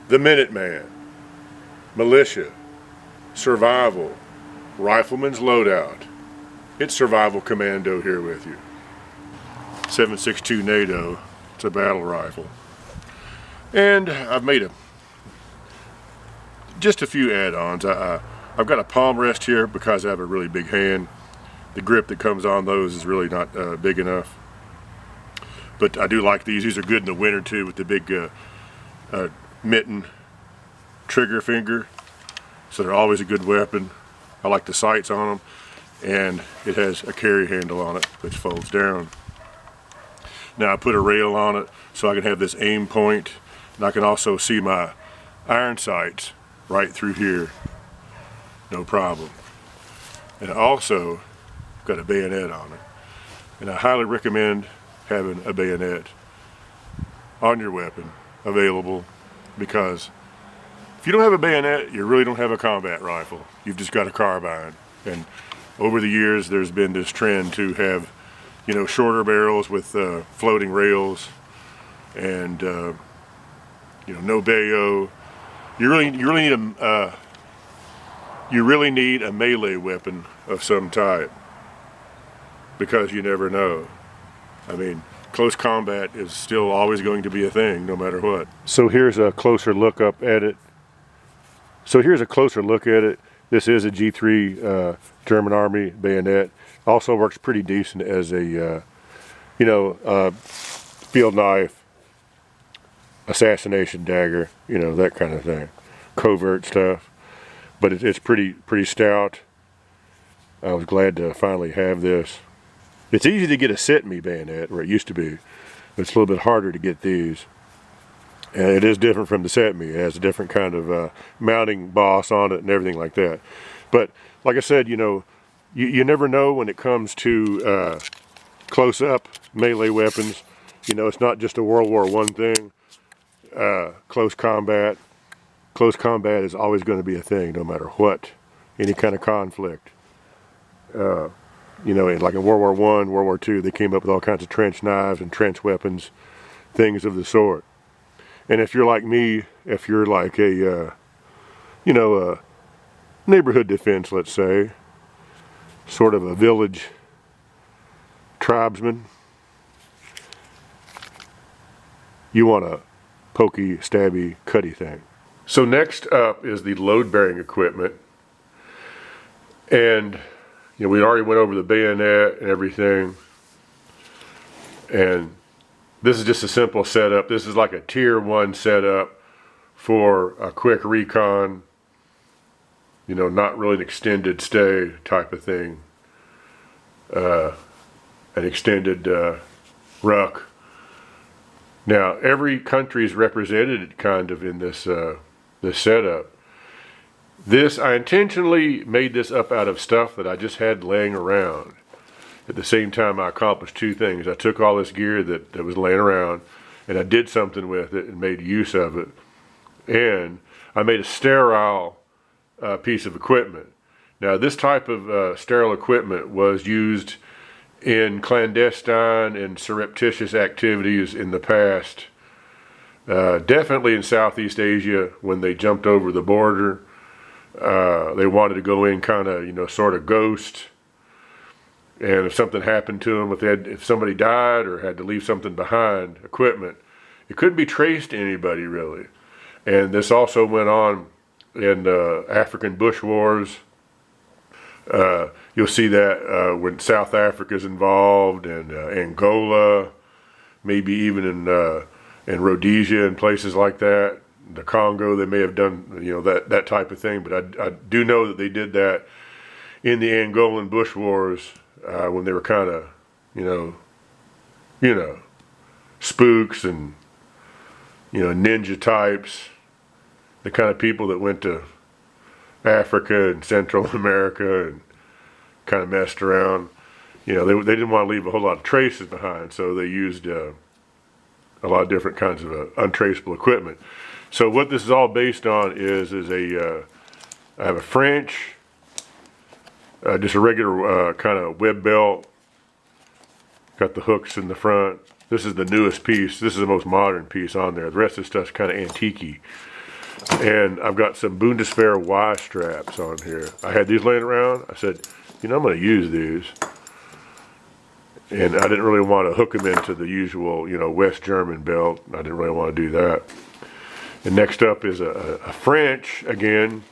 The Minuteman, Militia, Survival, Rifleman's Loadout. It's Survival Commando here with you. 7.62 NATO, it's a battle rifle. And I've made just a few add-ons. I've got a palm rest here because I have a really big hand. The grip that comes on those is really not big enough. But I do like these. These are good in the winter too, with the big mitten trigger finger, so they're always a good weapon. I like the sights on them, and it has a carry handle on it which folds down. Now I put a rail on it so I can have this aim point, and I can also see my iron sights right through here, no problem. And I also got a bayonet on it, and I highly recommend having a bayonet on your weapon available, because if you don't have a bayonet, you really don't have a combat rifle. You've just got a carbine. And over the years, there's been this trend to have, you know, shorter barrels with floating rails, and you know, no bayo. You really need a melee weapon of some type, because you never know. I mean, close combat is still always going to be a thing, no matter what. So here's a closer look at it. This is a G3 German Army bayonet. Also works pretty decent as a, field knife, assassination dagger, you know, that kind of thing. Covert stuff. But it's pretty stout. I was glad to finally have this. It's easy to get a sit-me bayonet, where it used to be. It's a little bit harder to get these. And it is different from the set-me. It has a different kind of mounting boss on it and everything like that. But like I said, you know, you never know when it comes to close-up melee weapons. You know, it's not just a World War I thing. Close combat is always going to be a thing, no matter what. Any kind of conflict. You know, like in World War I, World War II, they came up with all kinds of trench knives and trench weapons, things of the sort. And if you're like me, if you're like a, a neighborhood defense, let's say, sort of a village tribesman, you want a pokey, stabby, cutty thing. So next up is the load-bearing equipment. And you know, we already went over the bayonet and everything, and this is just a simple setup. This is like a tier 1 setup for a quick recon, you know, not really an extended stay type of thing, an extended ruck. Now, every country is represented kind of in this this setup. I intentionally made this up out of stuff that I just had laying around. At the same time, I accomplished two things. I took all this gear that was laying around, and I did something with it and made use of it. And I made a sterile piece of equipment. Now, this type of sterile equipment was used in clandestine and surreptitious activities in the past. Definitely in Southeast Asia, when they jumped over the border. They wanted to go in kind of, you know, sort of ghost. And if something happened to them, if somebody died or had to leave something behind, equipment, it couldn't be traced to anybody really. And this also went on in African bush wars. You'll see that when South Africa is involved, and Angola, maybe even in Rhodesia and places like that. The Congo, they may have done, you know, that type of thing, but I do know that they did that in the Angolan bush wars when they were kind of, you know, you know, spooks and, you know, ninja types, the kind of people that went to Africa and Central America and kind of messed around. You know, they didn't want to leave a whole lot of traces behind, so they used a lot of different kinds of untraceable equipment. So what this is all based on is I have a French, just a regular kind of web belt, got the hooks in the front. This is the newest piece. This is the most modern piece on there. The rest of the stuff's kind of antique-y. And I've got some Bundeswehr Y straps on here. I had these laying around. I said, you know, I'm going to use these. And I didn't really want to hook them into the usual, you know, West German belt. I didn't really want to do that. And next up is a French, again,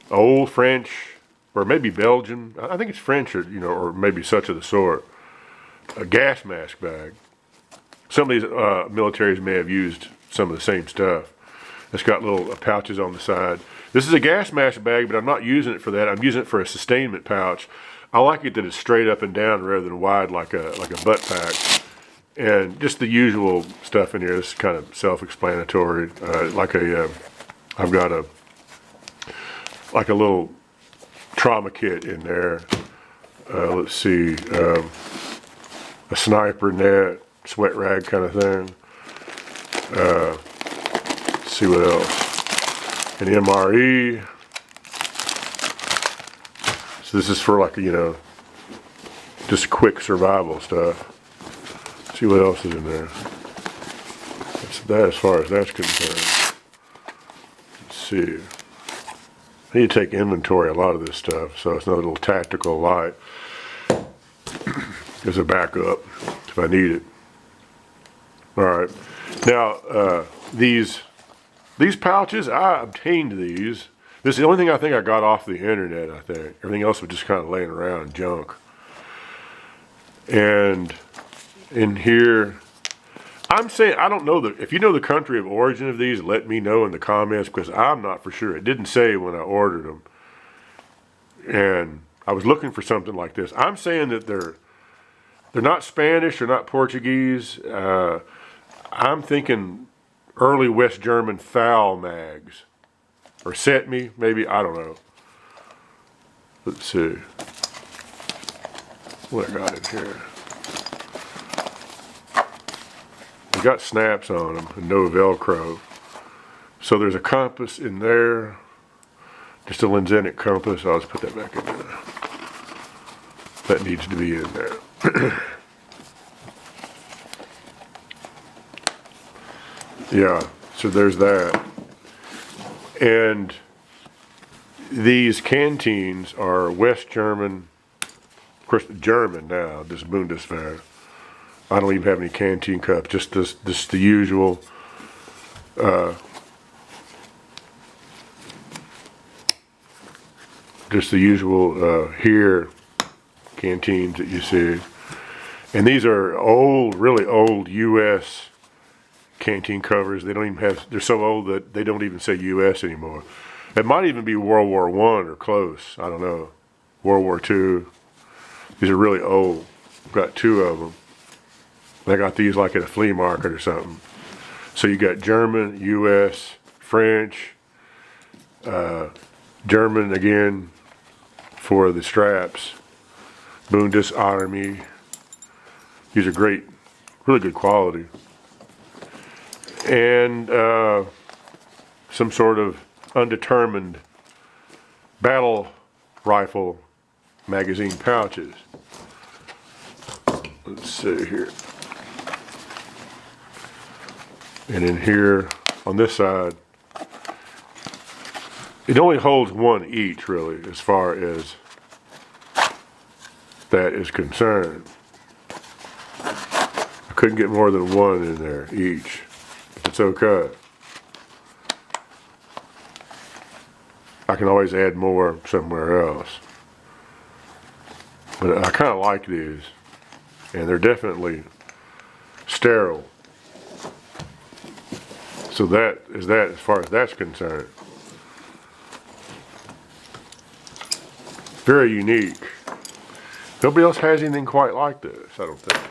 old French, or maybe Belgian. I think it's French, or, you know, or maybe such of the sort. A gas mask bag. Some of these militaries may have used some of the same stuff. It's got little pouches on the side. This is a gas mask bag, but I'm not using it for that. I'm using it for a sustainment pouch. I like it that it's straight up and down rather than wide like a butt pack. And just the usual stuff in here. This is kind of self-explanatory. I've got a little trauma kit in there. Let's see, a sniper net, sweat rag kind of thing. Let's see what else. An MRE. So this is for, like, you know, just quick survival stuff. Let's see what else is in there. That's that as far as that's concerned. Let's see. I need to take inventory of a lot of this stuff, so it's not a little tactical light. As a backup if I need it. All right. Now these pouches, I obtained these. This is the only thing I think I got off the internet. I think everything else was just kind of laying around junk. And in here, I'm saying, I don't know if you know the country of origin of these, let me know in the comments, because I'm not for sure. It didn't say when I ordered them. And I was looking for something like this. I'm saying that they're not Spanish, they're not Portuguese. I'm thinking early West German foul mags. Or set me, maybe, I don't know. Let's see. What I got in here. They got snaps on them and no Velcro. So there's a compass in there. Just a Lenzetic compass. I'll just put that back in there. That needs to be in there. Yeah, so there's that. And these canteens are West German, of course German now, this Bundeswehr. I don't even have any canteen cups, just the usual here canteens that you see. And these are old, really old U.S. canteen covers. They don't even have, they're so old that they don't even say U.S. anymore. It might even be World War I or close. I don't know. World War II. These are really old. I've got two of them. I got these like at a flea market or something. So you got German, U.S., French, German again for the straps, Bundesarmee. These are great, really good quality. And some sort of undetermined battle rifle magazine pouches. Let's see here. And in here, on this side, it only holds one each, really, as far as that is concerned. I couldn't get more than one in there each. It's okay. I can always add more somewhere else. But I kind of like these. And they're definitely sterile. So that is that as far as that's concerned. Very unique. Nobody else has anything quite like this, I don't think.